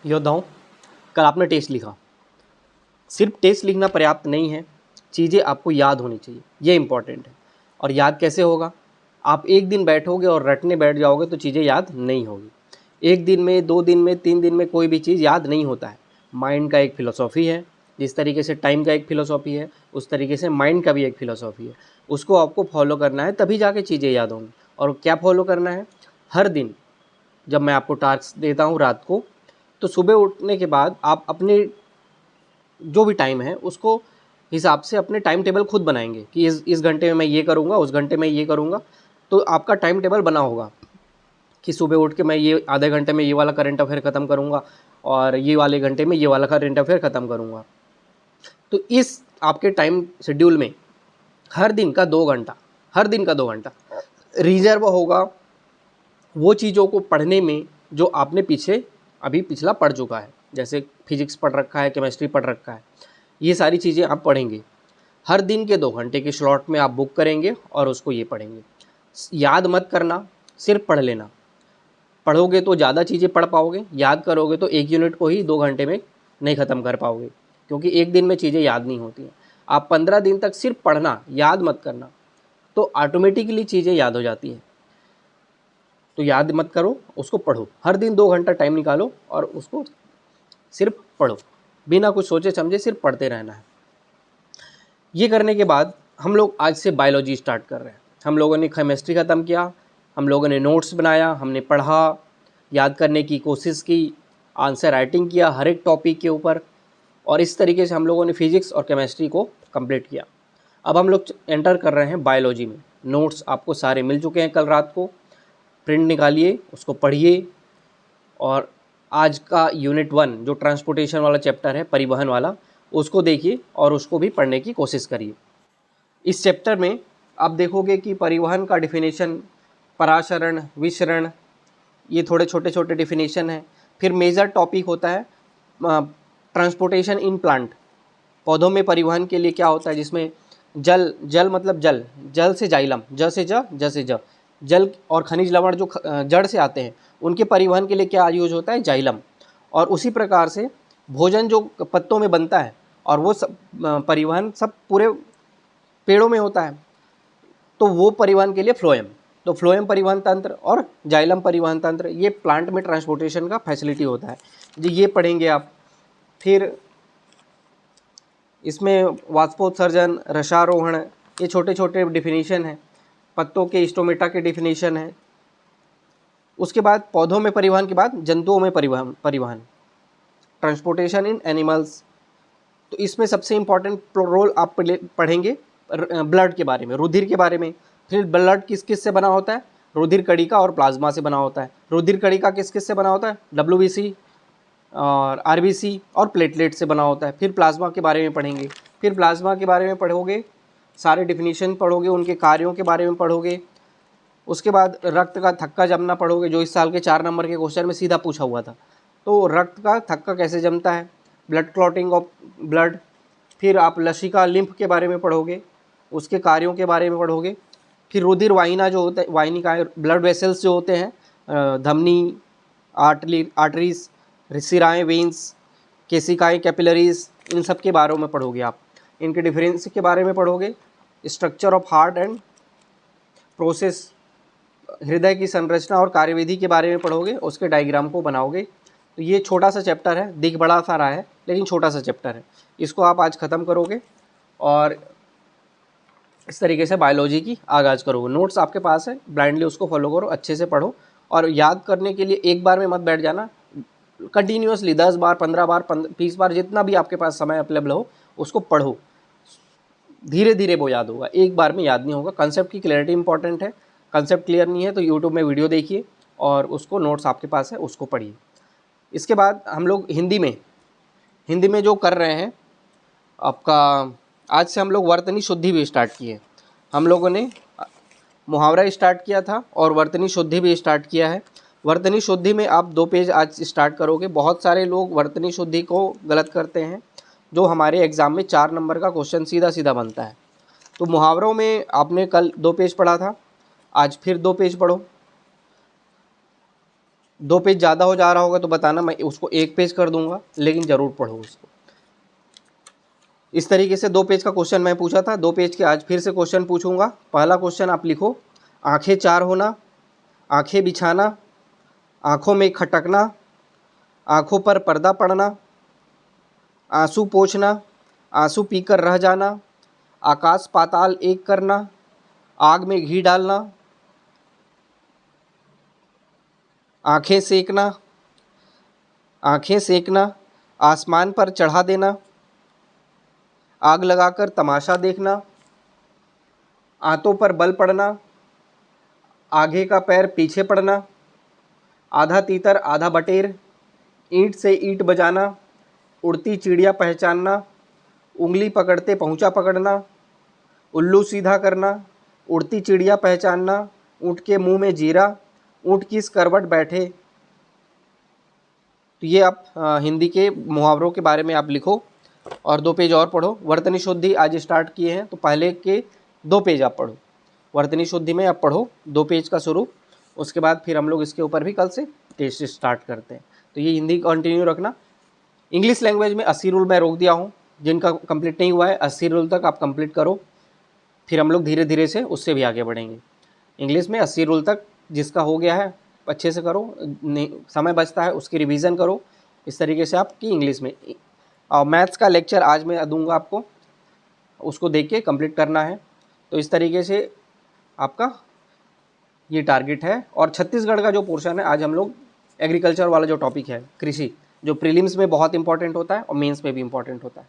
योद्धाओं, कल आपने टेस्ट लिखा। सिर्फ टेस्ट लिखना पर्याप्त नहीं है, चीज़ें आपको याद होनी चाहिए, ये इंपॉर्टेंट है। और याद कैसे होगा? आप एक दिन बैठोगे और रटने बैठ जाओगे तो चीज़ें याद नहीं होगी। एक दिन में, 2 दिन में, 3 दिन में कोई भी चीज़ याद नहीं होता है। माइंड का एक फ़िलॉसॉफ़ी है, जिस तरीके से टाइम का एक फ़िलॉसॉफ़ी है, उस तरीके से माइंड का भी एक फ़िलॉसॉफ़ी है। उसको आपको फॉलो करना है, तभी जाके चीज़ें याद होंगी। और क्या फॉलो करना है? हर दिन जब मैं आपको टास्क देता हूँ रात को, तो सुबह उठने के बाद आप अपने जो भी टाइम है उसको हिसाब से अपने टाइम टेबल खुद बनाएंगे कि इस घंटे में मैं ये करूँगा, उस घंटे में ये करूँगा। तो आपका टाइम टेबल बना होगा कि सुबह उठ के मैं ये आधे घंटे में ये वाला करंट अफेयर ख़त्म करूँगा और ये वाले घंटे में ये वाला करंट अफेयर ख़त्म करूँगा। तो इस आपके टाइम शेड्यूल में हर दिन का 2 घंटा, हर दिन का 2 घंटा रिजर्व होगा वो चीज़ों को पढ़ने में जो आपने पीछे अभी पिछला पढ़ चुका है। जैसे फिजिक्स पढ़ रखा है, केमिस्ट्री पढ़ रखा है, ये सारी चीज़ें आप पढ़ेंगे। हर दिन के 2 घंटे के स्लॉट में आप बुक करेंगे और उसको ये पढ़ेंगे। याद मत करना, सिर्फ पढ़ लेना। पढ़ोगे तो ज़्यादा चीज़ें पढ़ पाओगे, याद करोगे तो 1 यूनिट को ही 2 घंटे में नहीं ख़त्म कर पाओगे, क्योंकि एक दिन में चीज़ें याद नहीं होती हैं। आप 15 दिन तक सिर्फ पढ़ना, याद मत करना, तो ऑटोमेटिकली चीज़ें याद हो जाती हैं। तो याद मत करो, उसको पढ़ो। हर दिन 2 घंटा टाइम निकालो और उसको सिर्फ पढ़ो, बिना कुछ सोचे समझे सिर्फ पढ़ते रहना है। ये करने के बाद हम लोग आज से बायोलॉजी स्टार्ट कर रहे हैं। हम लोगों ने केमिस्ट्री ख़त्म किया, हम लोगों ने नोट्स बनाया, हमने पढ़ा, याद करने की कोशिश की, आंसर राइटिंग किया हर एक टॉपिक के ऊपर, और इस तरीके से हम लोगों ने फिजिक्स और केमिस्ट्री को कंप्लीट किया। अब हम लोग एंटर कर रहे हैं बायोलॉजी में। नोट्स आपको सारे मिल चुके हैं कल रात को, प्रिंट निकालिए, उसको पढ़िए। और आज का यूनिट 1 जो ट्रांसपोर्टेशन वाला चैप्टर है, परिवहन वाला, उसको देखिए और उसको भी पढ़ने की कोशिश करिए। इस चैप्टर में आप देखोगे कि परिवहन का डिफिनेशन, पराशरण, विशरण, ये थोड़े छोटे छोटे डिफिनेशन हैं। फिर मेजर टॉपिक होता है ट्रांसपोर्टेशन इन प्लांट, पौधों में परिवहन के लिए क्या होता है, जिसमें जल, जल मतलब जल, जल से जाइलम, ज से ज, ज से ज, जल और खनिज लवण जो जड़ से आते हैं उनके परिवहन के लिए क्या यूज होता है, जाइलम। और उसी प्रकार से भोजन जो पत्तों में बनता है और वो सब परिवहन सब पूरे पेड़ों में होता है, तो वो परिवहन के लिए फ्लोएम। तो फ्लोएम परिवहन तंत्र और जाइलम परिवहन तंत्र, ये प्लांट में ट्रांसपोर्टेशन का फैसिलिटी होता है जी, ये पढ़ेंगे आप। फिर इसमें वाष्पोत्सर्जन, रसारोहण, ये छोटे छोटे डिफिनीशन हैं। पत्तों के स्टोमेटा के डिफिनीशन है। उसके बाद पौधों में परिवहन के बाद जंतुओं में परिवहन ट्रांसपोर्टेशन इन एनिमल्स। तो इसमें सबसे इम्पॉर्टेंट रोल आप पढ़ेंगे ब्लड के बारे में, रुधिर के बारे में। फिर ब्लड किस किस से बना होता है, रुधिर कणिका और प्लाज्मा से बना होता है। रुधिर कणिका किस किस से बना होता है, WBC और RBC और प्लेटलेट से बना होता है। फिर प्लाज्मा के बारे में पढ़ेंगे। फिर प्लाज्मा के बारे में पढ़ोगे, सारे डिफिनीशन पढ़ोगे, उनके कार्यों के बारे में पढ़ोगे। उसके बाद रक्त का थक्का जमना पढ़ोगे, जो इस साल के 4 नंबर के क्वेश्चन में सीधा पूछा हुआ था। तो रक्त का थक्का कैसे जमता है, ब्लड क्लॉटिंग ऑफ ब्लड। फिर आप लसिका लिम्फ के बारे में पढ़ोगे, उसके कार्यों के बारे में पढ़ोगे। फिर रुधिर वाहिना जो होता है, वाहिनिकाएँ, ब्लड वेसल्स जो होते हैं, धमनी, आर्टरीज, सिराएँ, वेंस, केशिकाएँ, कैपिलरीज, इन सब के बारे में पढ़ोगे आप। इनके डिफरेंस के बारे में पढ़ोगे, structure of heart and process, हृदय की संरचना और कार्यविधि के बारे में पढ़ोगे, उसके डायग्राम को बनाओगे। तो ये छोटा सा चैप्टर है, दिख बड़ा सा रहा है लेकिन छोटा सा चैप्टर है। इसको आप आज ख़त्म करोगे और इस तरीके से बायोलॉजी की आगाज़ करोगे। नोट्स आपके पास है, ब्लाइंडली उसको फॉलो करो, अच्छे से पढ़ो। और याद करने के लिए एक बार में मत बैठ जाना, कंटिन्यूसली 10 बार, 15 बार, 20 बार, जितना भी आपके पास समय अवेलेबल हो उसको पढ़ो। धीरे धीरे वो याद होगा, एक बार में याद नहीं होगा। कंसेप्ट की क्लैरिटी इंपॉर्टेंट है। कंसेप्ट क्लियर नहीं है तो यूट्यूब में वीडियो देखिए और उसको, नोट्स आपके पास है उसको पढ़िए। इसके बाद हम लोग हिंदी में जो कर रहे हैं आपका, आज से हम लोग वर्तनी शुद्धि भी स्टार्ट किए। हम लोगों ने मुहावरा स्टार्ट किया था और वर्तनी शुद्धि भी स्टार्ट किया है। वर्तनी शुद्धि में आप 2 पेज आज स्टार्ट करोगे। बहुत सारे लोग वर्तनी शुद्धि को गलत करते हैं, जो हमारे एग्ज़ाम में 4 नंबर का क्वेश्चन सीधा सीधा बनता है। तो मुहावरों में आपने कल 2 पेज पढ़ा था, आज फिर 2 पेज पढ़ो। 2 पेज ज़्यादा हो जा रहा होगा तो बताना, मैं उसको 1 पेज कर दूंगा, लेकिन ज़रूर पढ़ो उसको। इस तरीके से 2 पेज का क्वेश्चन मैं पूछा था, 2 पेज के आज फिर से क्वेश्चन पूछूंगा। पहला क्वेश्चन आप लिखो, आंखें 4 होना, आंखें बिछाना, आंखों में खटकना, आंखों पर पर्दा पड़ना, आंसू पोंछना, आंसू पीकर रह जाना, आकाश पाताल एक करना, आग में घी डालना, आंखें सेकना, आंखें सेकना, आसमान पर चढ़ा देना, आग लगाकर तमाशा देखना, आंतों पर बल पड़ना, आगे का पैर पीछे पड़ना, आधा तीतर आधा बटेर, ईंट से ईंट बजाना, उड़ती चिड़िया पहचानना, उंगली पकड़ते पहुँचा पकड़ना, उल्लू सीधा करना, उड़ती चिड़िया पहचानना, ऊँट के मुंह में जीरा, ऊँट किस करवट बैठे। तो ये आप हिंदी के मुहावरों के बारे में आप लिखो और 2 पेज और पढ़ो। वर्तनी शुद्धि आज स्टार्ट किए हैं तो पहले के 2 पेज आप पढ़ो। वर्तनी शुद्धि में आप पढ़ो 2 पेज का शुरू, उसके बाद फिर हम लोग इसके ऊपर भी कल से टेस्ट स्टार्ट करते हैं। तो ये हिंदी कंटिन्यू रखना। इंग्लिश लैंग्वेज में 80 रूल मैं रोक दिया हूँ, जिनका कंप्लीट नहीं हुआ है 80 रूल तक आप कंप्लीट करो, फिर हम लोग धीरे धीरे से उससे भी आगे बढ़ेंगे। इंग्लिश में 80 रूल तक जिसका हो गया है अच्छे से करो, नहीं समय बचता है उसकी रिवीजन करो। इस तरीके से आपकी इंग्लिश में। और मैथ्स का लेक्चर आज मैं दूंगा आपको, उसको देख के कंप्लीट करना है। तो इस तरीके से आपका ये टारगेट है। और छत्तीसगढ़ का जो पोर्शन है, आज हम लोग एग्रीकल्चर वाला जो टॉपिक है कृषि, जो प्रीलिम्स में बहुत इंपॉर्टेंट होता है और मेंस में भी इंपॉर्टेंट होता है।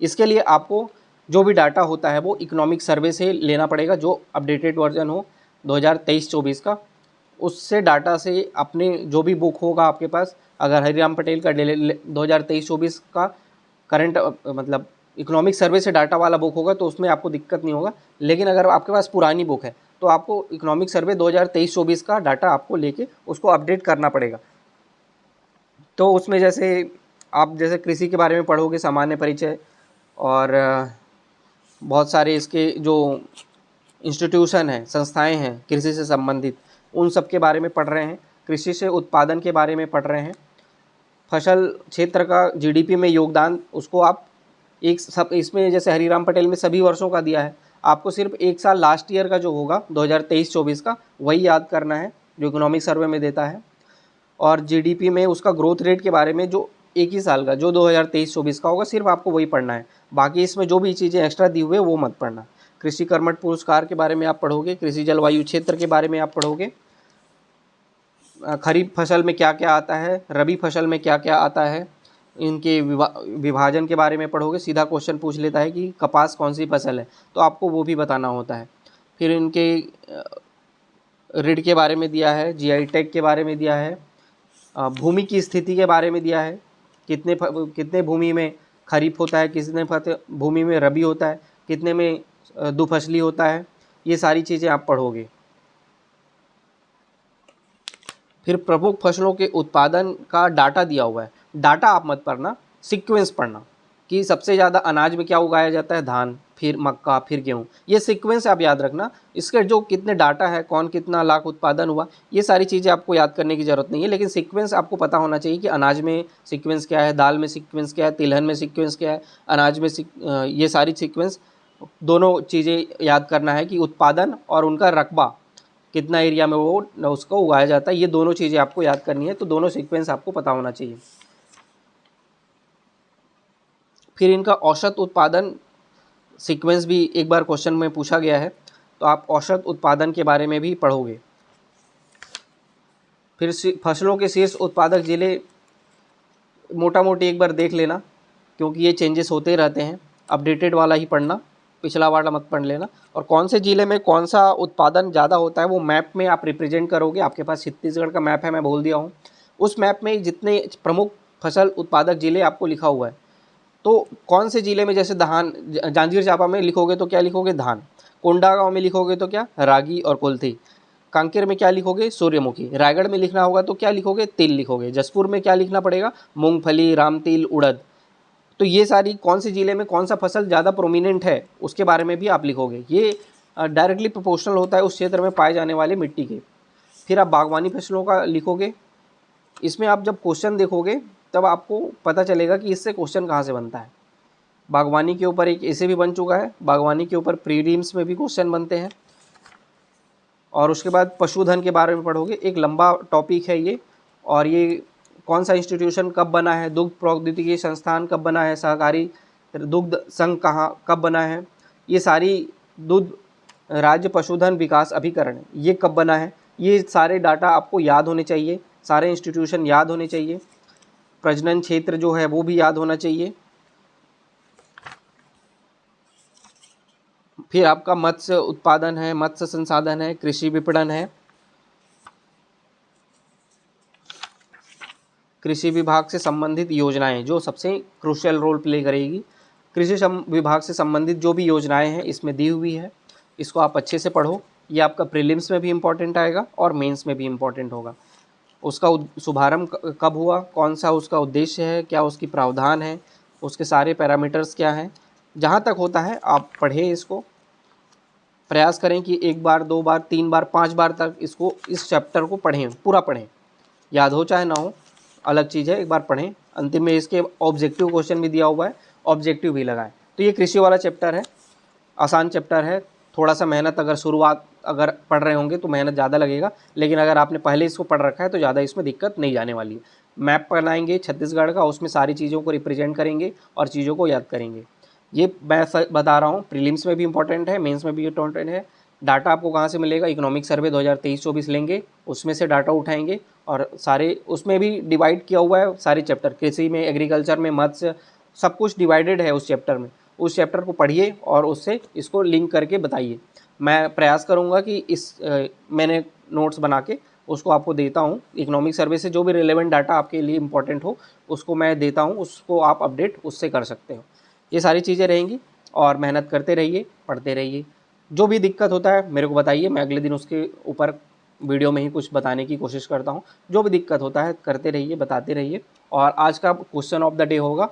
इसके लिए आपको जो भी डाटा होता है वो इकोनॉमिक सर्वे से लेना पड़ेगा, जो अपडेटेड वर्जन हो 2023-24 का। उससे डाटा से अपने जो भी बुक होगा आपके पास, अगर हरिराम पटेल का 2023-24 का करंट मतलब इकोनॉमिक सर्वे से डाटा वाला बुक होगा तो उसमें आपको दिक्कत नहीं होगा। लेकिन अगर आपके पास पुरानी बुक है तो आपको इकोनॉमिक सर्वे 2023-24 का डाटा आपको लेके उसको अपडेट करना पड़ेगा। तो उसमें जैसे आप जैसे कृषि के बारे में पढ़ोगे, सामान्य परिचय और बहुत सारे इसके जो इंस्टीट्यूशन हैं, संस्थाएं हैं कृषि से संबंधित, उन सब के बारे में पढ़ रहे हैं। कृषि से उत्पादन के बारे में पढ़ रहे हैं। फसल क्षेत्र का जीडीपी में योगदान, उसको आप एक सब इसमें जैसे हरिराम पटेल में सभी वर्षों का दिया है, आपको सिर्फ एक साल लास्ट ईयर का जो होगा 2023-24 का वही याद करना है जो इकोनॉमिक सर्वे में देता है। और जीडीपी में उसका ग्रोथ रेट के बारे में जो एक ही साल का जो 2023-24 का होगा सिर्फ आपको वही पढ़ना है। बाकी इसमें जो भी चीज़ें एक्स्ट्रा दी हुई है वो मत पढ़ना। कृषि कर्मठ पुरस्कार के बारे में आप पढ़ोगे, कृषि जलवायु क्षेत्र के बारे में आप पढ़ोगे, खरीफ फसल में क्या क्या आता है, रबी फसल में क्या क्या आता है, इनके विभाजन के बारे में पढ़ोगे। सीधा क्वेश्चन पूछ लेता है कि कपास कौन सी फसल है, तो आपको वो भी बताना होता है। फिर इनके ऋण के बारे में दिया है, जीआई टैग के बारे में दिया है, भूमि की स्थिति के बारे में दिया है, कितने भूमि में खरीफ होता है, कितने भूमि में रबी होता है, कितने में दुफसली होता है, ये सारी चीज़ें आप पढ़ोगे। फिर प्रमुख फसलों के उत्पादन का डाटा दिया हुआ है, डाटा आप मत पढ़ना, सीक्वेंस पढ़ना कि सबसे ज़्यादा अनाज में क्या उगाया जाता है, धान, फिर मक्का, फिर गेहूँ, ये सीक्वेंस आप याद रखना। इसके जो कितने डाटा है, कौन कितना लाख उत्पादन हुआ, ये सारी चीज़ें आपको याद करने की ज़रूरत नहीं है, लेकिन सीक्वेंस आपको पता होना चाहिए कि अनाज में सीक्वेंस क्या है, दाल में सीक्वेंस क्या है, तिलहन में सीक्वेंस क्या है, अनाज में ये सारी सीक्वेंस दोनों चीज़ें याद करना है कि उत्पादन और उनका रकबा कितना एरिया में वो उसको उगाया जाता है, ये दोनों चीज़ें आपको याद करनी है। तो दोनों सीक्वेंस आपको पता होना चाहिए। फिर इनका औसत उत्पादन सीक्वेंस भी एक बार क्वेश्चन में पूछा गया है, तो आप औसत उत्पादन के बारे में भी पढ़ोगे। फिर फसलों के शीर्ष उत्पादक जिले मोटा मोटी एक बार देख लेना, क्योंकि ये चेंजेस होते रहते हैं। अपडेटेड वाला ही पढ़ना, पिछला वाला मत पढ़ लेना। और कौन से ज़िले में कौन सा उत्पादन ज़्यादा होता है वो मैप में आप रिप्रेजेंट करोगे। आपके पास छत्तीसगढ़ का मैप है, मैं बोल दिया हूँ। उस मैप में जितने प्रमुख फसल उत्पादक ज़िले आपको लिखा हुआ है, तो कौन से ज़िले में, जैसे धान, जांजगीर चांपा में लिखोगे तो क्या लिखोगे, धान। कोंडागांव में लिखोगे तो क्या, रागी और कुल्थी। कांकेर में क्या लिखोगे, सूर्यमुखी। रायगढ़ में लिखना होगा तो क्या लिखोगे, तिल लिखोगे। जसपुर में क्या लिखना पड़ेगा, मूंगफली, रामतिल, उड़द। तो ये सारी कौन से ज़िले में कौन सा फसल ज़्यादा प्रोमिनेंट है उसके बारे में भी आप लिखोगे। ये डायरेक्टली प्रोपोर्शनल होता है उस क्षेत्र में पाए जाने वाले मिट्टी के। फिर आप बागवानी फसलों का लिखोगे, इसमें आप जब क्वेश्चन देखोगे तब आपको पता चलेगा कि इससे क्वेश्चन कहाँ से बनता है। बागवानी के ऊपर एक ऐसे भी बन चुका है, बागवानी के ऊपर प्रीलिम्स में भी क्वेश्चन बनते हैं। और उसके बाद पशुधन के बारे में पढ़ोगे, एक लंबा टॉपिक है ये। और ये कौन सा इंस्टीट्यूशन कब बना है, दुग्ध प्रौद्योगिकी संस्थान कब बना है, सहकारी दुग्ध संघ कहाँ कब बना है, ये सारी दुग्ध राज्य पशुधन विकास अभिकरण ये कब बना है, ये सारे डाटा आपको याद होने चाहिए, सारे इंस्टीट्यूशन याद होने चाहिए। प्रजनन क्षेत्र जो है वो भी याद होना चाहिए। फिर आपका मत्स्य उत्पादन है, मत्स्य संसाधन है, कृषि विपणन है, कृषि विभाग से संबंधित योजनाएं जो सबसे क्रूशियल रोल प्ले करेगी। कृषि विभाग से संबंधित जो भी योजनाएं हैं इसमें दी हुई है, इसको आप अच्छे से पढ़ो। ये आपका प्रीलिम्स में भी इम्पोर्टेंट आएगा और मेंस में भी इम्पोर्टेंट होगा। उसका शुभारंभ कब हुआ, कौन सा उसका उद्देश्य है, क्या उसकी प्रावधान है, उसके सारे पैरामीटर्स क्या हैं, जहाँ तक होता है आप पढ़ें इसको। प्रयास करें कि 1 बार 2 बार 3 बार 5 बार तक इसको, इस चैप्टर को पढ़ें, पूरा पढ़ें, याद हो चाहे ना हो अलग चीज़ है, एक बार पढ़ें। अंतिम में इसके ऑब्जेक्टिव क्वेश्चन भी दिया हुआ है, ऑब्जेक्टिव भी लगाएं। तो ये कृषि वाला चैप्टर है, आसान चैप्टर है। थोड़ा सा मेहनत अगर शुरुआत अगर पढ़ रहे होंगे तो मेहनत ज़्यादा लगेगा, लेकिन अगर आपने पहले इसको पढ़ रखा है तो ज़्यादा इसमें दिक्कत नहीं जाने वाली है। मैप बनाएंगे छत्तीसगढ़ का, उसमें सारी चीज़ों को रिप्रेजेंट करेंगे और चीज़ों को याद करेंगे। ये मैं बता रहा हूँ, प्रीलिम्स में भी इंपॉर्टेंट है, मेंस में भी इंपॉर्टेंट है। डाटा आपको कहाँ से मिलेगा, इकोनॉमिक सर्वे 2023-24 लेंगे, उसमें से डाटा उठाएंगे और सारे उसमें भी डिवाइड किया हुआ है सारे चैप्टर, कृषि में, एग्रीकल्चर में, मत्स्य, सब कुछ डिवाइडेड है उस चैप्टर में। उस चैप्टर को पढ़िए और उससे इसको लिंक करके बताइए। मैं प्रयास करूँगा कि मैंने नोट्स बना के उसको आपको देता हूँ, इकोनॉमिक सर्वे से जो भी रिलेवेंट डाटा आपके लिए इंपॉर्टेंट हो उसको मैं देता हूँ, उसको आप अपडेट उससे कर सकते हो। ये सारी चीज़ें रहेंगी और मेहनत करते रहिए, पढ़ते रहिए। जो भी दिक्कत होता है मेरे को बताइए, मैं अगले दिन उसके ऊपर वीडियो में ही कुछ बताने की कोशिश करता हूँ। जो भी दिक्कत होता है करते रहिए, बताते रहिए। और आज का क्वेश्चन ऑफ द डे होगा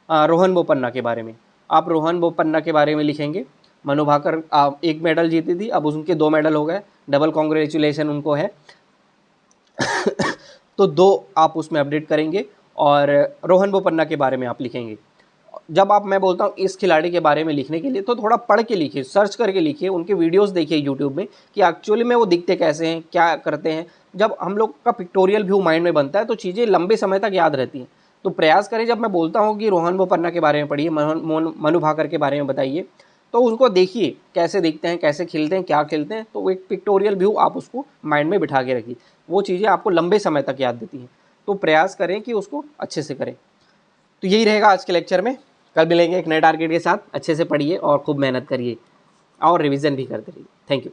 रोहन बोपन्ना के बारे में। आप रोहन बोपन्ना के बारे में लिखेंगे। मनु भाकर 1 मेडल जीती थी, अब उनके 2 मेडल हो गए, डबल कॉन्ग्रेचुलेसन उनको है। तो 2 आप उसमें अपडेट करेंगे और रोहन बोपन्ना के बारे में आप लिखेंगे। जब आप, मैं बोलता हूँ इस खिलाड़ी के बारे में लिखने के लिए तो थोड़ा पढ़ के लिखिए, सर्च करके लिखिए, उनके वीडियोस देखिए यूट्यूब में कि एक्चुअली में वो दिखते कैसे हैं, क्या करते हैं। जब हम लोग का पिक्टोरियल व्यू माइंड में बनता है तो चीज़ें लंबे समय तक याद रहती हैं। तो प्रयास करें, जब मैं बोलता हूँ कि रोहन बोपन्ना के बारे में पढ़िए, मनु भाकर के बारे में बताइए, तो उनको देखिए कैसे दिखते हैं, कैसे खिलते हैं, क्या खेलते हैं। तो एक पिक्टोरियल व्यू आप उसको माइंड में बिठा के रखिए, वो चीज़ें आपको लंबे समय तक याद देती हैं। तो प्रयास करें कि उसको अच्छे से करें। तो यही रहेगा आज के लेक्चर में। कल मिलेंगे एक नए टारगेट के साथ। अच्छे से पढ़िए और खूब मेहनत करिए और रिवीजन भी करते रहिए। Thank you.